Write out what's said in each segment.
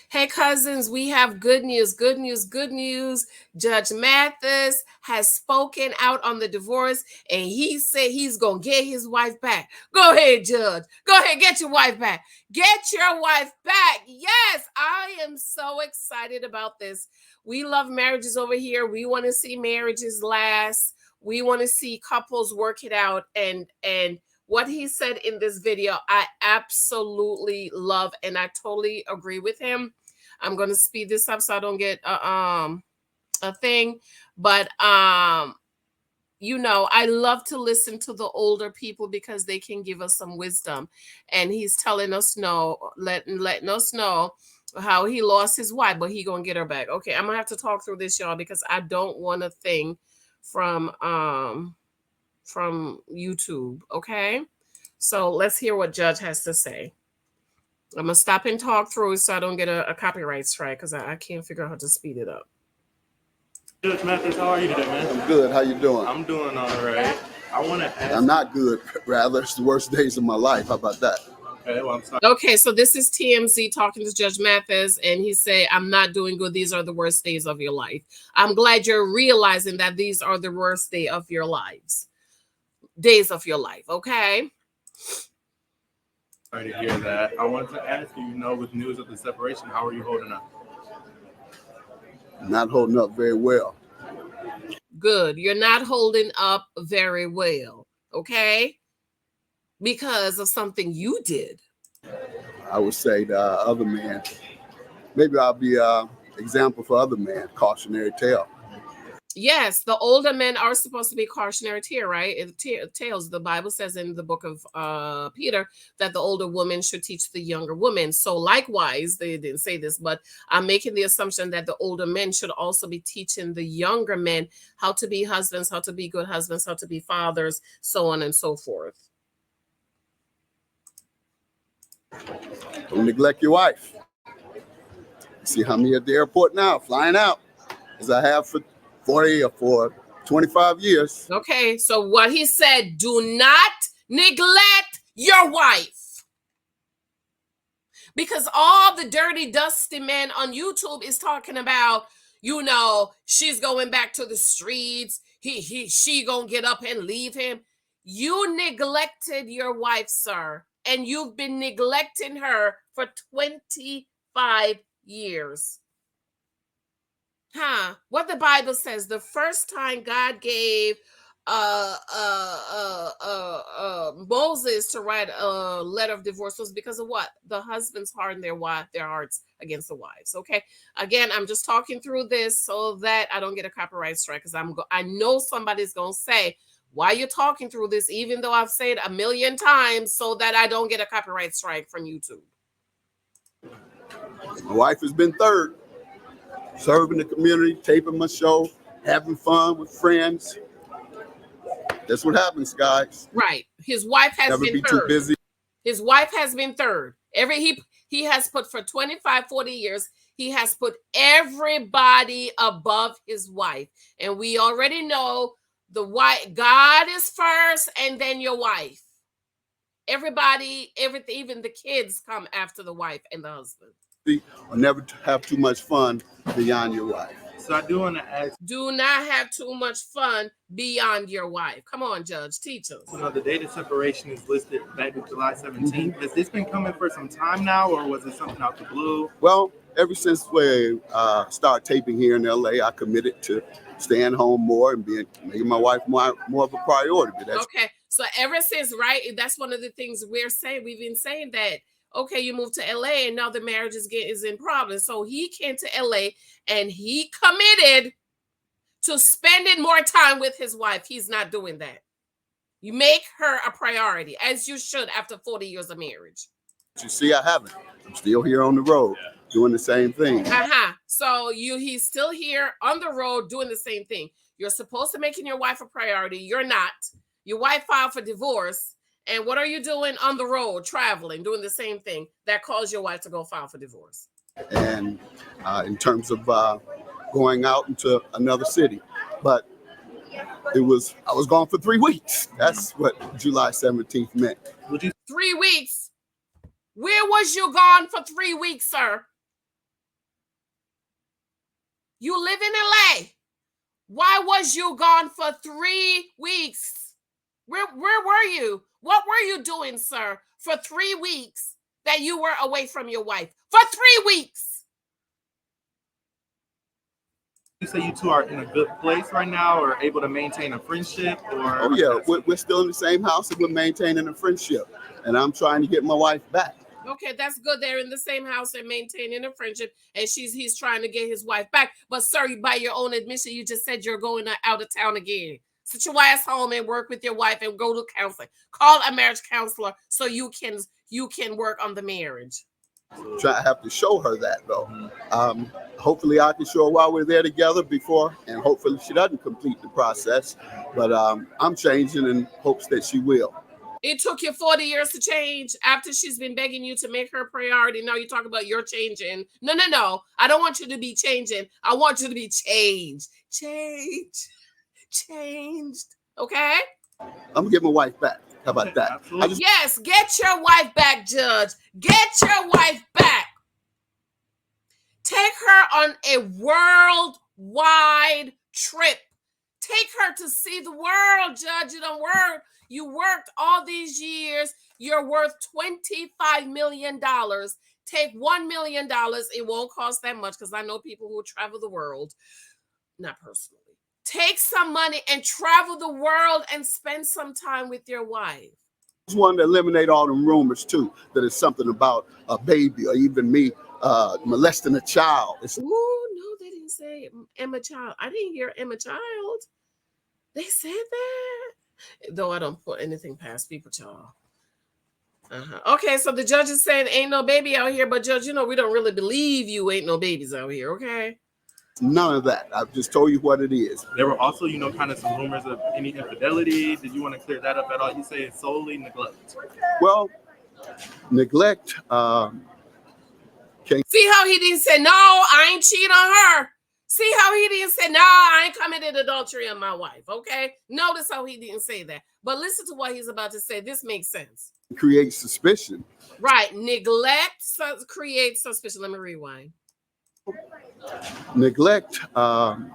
Hey, cousins, we have good news, good news, good news. Judge Mathis has spoken out on the divorce and he said he's going to get his wife back. Go ahead, Judge. Go ahead, get your wife back. Get your wife back. Yes, I am so excited about this. We love marriages over here. We want to see marriages last. We want to see couples work it out and what he said in this video, I absolutely love and I totally agree with him. I'm going to speed this up so I don't get a thing, but you know, I love to listen to the older people because they can give us some wisdom. And he's telling us letting us know how he lost his wife, but he gonna get her back. Okay, I'm gonna have to talk through this, y'all, because I don't want a thing from YouTube. Okay, so let's hear what Judge has to say. I'm gonna stop and talk through it so I don't get a copyright strike because I can't figure out how to speed it up. Judge Mathis, how are you today, man? I'm good. How you doing? I'm doing all right. I want to ask. I'm not good. Rather, it's the worst days of my life. How about that? Okay, well, I'm sorry. Okay, so this is TMZ talking to Judge Mathis, and he say, "I'm not doing good. These are the worst days of your life." I'm glad you're realizing that these are the worst days of your lives. Okay. Sorry to hear that. I wanted to ask you, with news of the separation, how are you holding up? Not holding up very well. Good. You're not holding up very well, okay? Because of something you did. I would say the other man, maybe I'll be an example for other men, cautionary tale. Yes, the older men are supposed to be cautionary tale, right? Tales. The Bible says in the book of Peter that the older woman should teach the younger woman. So likewise, they didn't say this, but I'm making the assumption that the older men should also be teaching the younger men how to be husbands, how to be good husbands, how to be fathers, so on and so forth. Don't neglect your wife. See how many at the airport now, flying out, as I have for 40 or for 25 years. Okay, so what he said, do not neglect your wife. Because all the dirty, dusty men on YouTube is talking about, she's going back to the streets. She gonna get up and leave him. You neglected your wife, sir. And you've been neglecting her for 25 years. What the Bible says, the first time God gave Moses to write a letter of divorce was because of what? The husbands hardened their hearts against the wives. Okay. Again, I'm just talking through this so that I don't get a copyright strike, because I know somebody's gonna say, why are you talking through this, even though I've said a million times, so that I don't get a copyright strike from YouTube. My wife has been third. Serving the community, taping my show, having fun with friends. That's what happens, guys. Right. His wife has Never been be third. too busy. His wife has been third. He has put for 25, 40 years, he has put everybody above his wife. And we already know the wife, God is first and then your wife. Everybody, everything, even the kids come after the wife and the husband. Or never have too much fun beyond your wife. So I do want to ask. Do not have too much fun beyond your wife. Come on, Judge, teach us. The date of separation is listed back to July 17th. Has this been coming for some time now, or was it something out the blue? Well, ever since we started taping here in LA, I committed to staying home more and making my wife more of a priority. Okay, so ever since, right? That's one of the things we've been saying that. Okay, you moved to LA and now the marriage is in problems. So he came to LA and he committed to spending more time with his wife. He's not doing that. You make her a priority, as you should after 40 years of marriage. You see, I haven't. I'm still here on the road doing the same thing. So he's still here on the road doing the same thing. You're supposed to making your wife a priority. You're not. Your wife filed for divorce. And what are you doing on the road, traveling, doing the same thing that caused your wife to go file for divorce? And in terms of going out into another city, but I was gone for 3 weeks. That's what July 17th meant. 3 weeks? Where was you gone for 3 weeks, sir? You live in LA. Why was you gone for 3 weeks? Where were you? What were you doing, sir, for 3 weeks that you were away from your wife? For 3 weeks. You say you two are in a good place right now, or able to maintain a friendship, or? Oh yeah, we're still in the same house and we're maintaining a friendship. And I'm trying to get my wife back. Okay, that's good. They're in the same house and maintaining a friendship, and he's trying to get his wife back. But sir, by your own admission, you just said you're going out of town again. Sit your ass home and work with your wife and go to counseling. Call a marriage counselor so you can work on the marriage. I have to show her that though. Hopefully I can show her while we're there together before, and hopefully she doesn't complete the process. But I'm changing in hopes that she will. It took you 40 years to change after she's been begging you to make her priority. Now you talk about you're changing. No. I don't want you to be changing. I want you to be changed. Changed. Okay? I'm gonna get my wife back. How about that? Yes, get your wife back, Judge. Get your wife back. Take her on a worldwide trip. Take her to see the world, Judge. You worked all these years. You're worth $25 million. Take $1 million. It won't cost that much because I know people who travel the world. Not personally. Take some money and travel the world and spend some time with your wife. I just wanted to eliminate all them rumors too, that it's something about a baby or even me molesting a child. Ooh, no, they didn't say Emma Child. I didn't hear Emma Child. They said that. Though I don't put anything past people, y'all. Okay, so the judge is saying ain't no baby out here, but Judge, we don't really believe you ain't no babies out here, okay? None of that. I've just told you what it is. There were also, kind of some rumors of any infidelity. Did you want to clear that up at all? You say it's solely neglect. Well, neglect See how he didn't say, no, I ain't cheat on her. See how he didn't say, no, I ain't committed adultery on my wife, okay? Notice how he didn't say that. But listen to what he's about to say. This makes sense. Creates suspicion. Right. Neglect creates suspicion. Let me rewind. Neglect can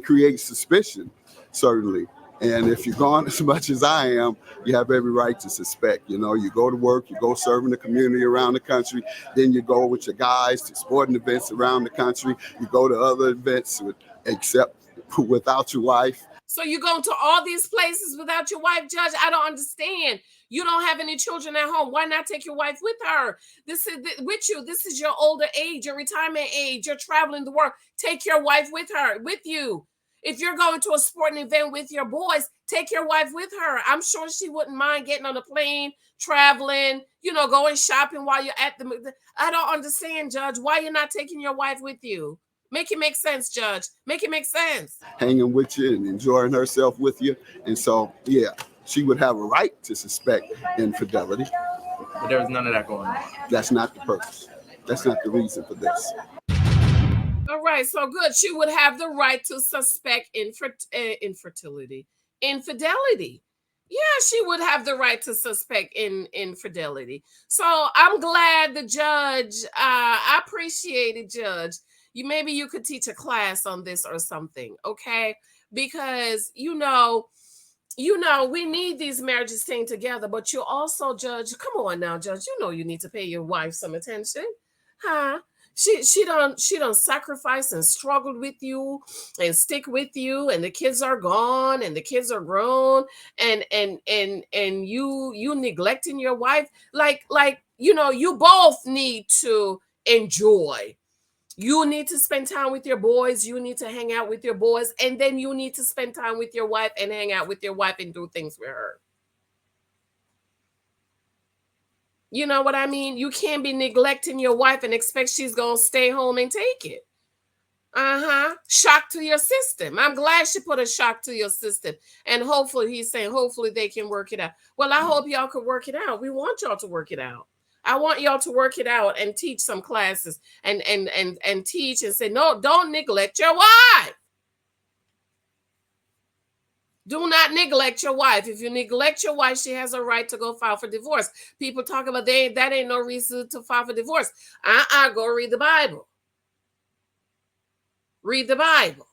create suspicion, certainly. And if you're gone as much as I am, you have every right to suspect. You go to work, you go serve in the community around the country, then you go with your guys to sporting events around the country. You go to other events except without your wife. So you go to all these places without your wife, Judge? I don't understand. You don't have any children at home. Why not take your wife with her? This is with you. This is your older age, your retirement age. You're traveling the world. Take your wife with you. If you're going to a sporting event with your boys, take your wife with her. I'm sure she wouldn't mind getting on a plane, traveling, going shopping while you're at the. I don't understand, Judge. Why you're not taking your wife with you? Make it make sense, Judge. Make it make sense. Hanging with you and enjoying herself with you. And so, yeah, she would have a right to suspect infidelity. But there was none of that going on. That's not the purpose. That's not the reason for this. All right, so good. She would have the right to suspect infidelity. Yeah, she would have the right to suspect infidelity. So I'm glad the judge, I appreciate it, Judge. Maybe you could teach a class on this or something, okay? Because, we need these marriages staying together, but you also, Judge, come on now, Judge, you need to pay your wife some attention, huh? She don't sacrifice and struggled with you and stick with you, and the kids are gone and the kids are grown, and you neglecting your wife, like you both need to enjoy. You need to spend time with your boys. You need to hang out with your boys, and then you need to spend time with your wife and hang out with your wife and do things with her. You know what I mean? You can't be neglecting your wife and expect she's going to stay home and take it. Shock to your system. I'm glad she put a shock to your system. And hopefully, he's saying, hopefully they can work it out. Well, I hope y'all can work it out. We want y'all to work it out. I want y'all to work it out and teach some classes and teach and say, no, don't neglect your wife. Do not neglect your wife. If you neglect your wife, she has a right to go file for divorce. People talk about that ain't no reason to file for divorce. Go read the Bible. Read the Bible.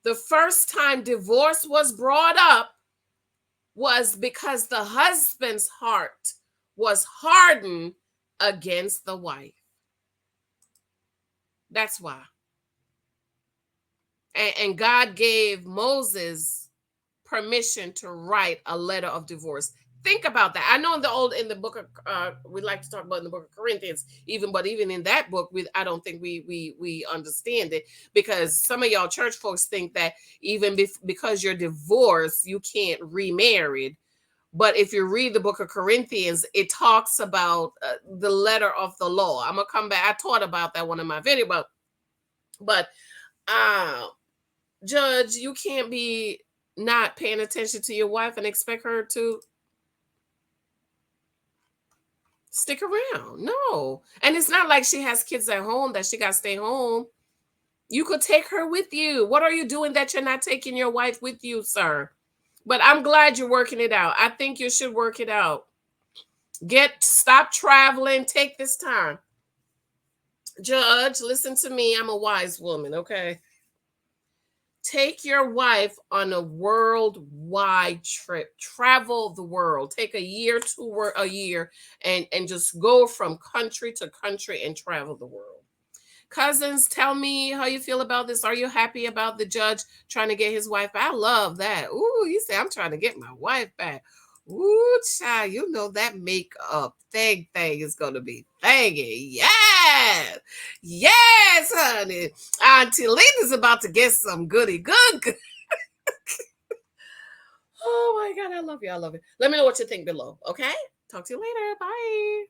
The first time divorce was brought up was because the husband's heart was hardened against the wife. That's why. And God gave Moses permission to write a letter of divorce. Think about that. I know in the book of we like to talk about in the book of Corinthians, but even in that book, I don't think we understand it, because some of y'all church folks think that even because you're divorced, you can't remarry. But if you read the book of Corinthians, it talks about the letter of the law. I'm gonna come back. I taught about that one in my video, but Judge, you can't be not paying attention to your wife and expect her to stick around. No. And it's not like she has kids at home that she got to stay home. You could take her with you. What are you doing that you're not taking your wife with you, sir? But I'm glad you're working it out. I think you should work it out. Stop traveling. Take this time. Judge, listen to me. I'm a wise woman, okay? Take your wife on a worldwide trip. Travel the world. Take a year and just go from country to country and travel the world. Cousins, tell me how you feel about this. Are you happy about the judge trying to get his wife back? I love that. Ooh, you say, I'm trying to get my wife back. Ooh, child, you know that makeup thing is going to be thingy. Yes. Yes, honey. Auntie Lena's about to get some goody good. Oh, my God. I love you. I love you. Let me know what you think below. Okay? Talk to you later. Bye.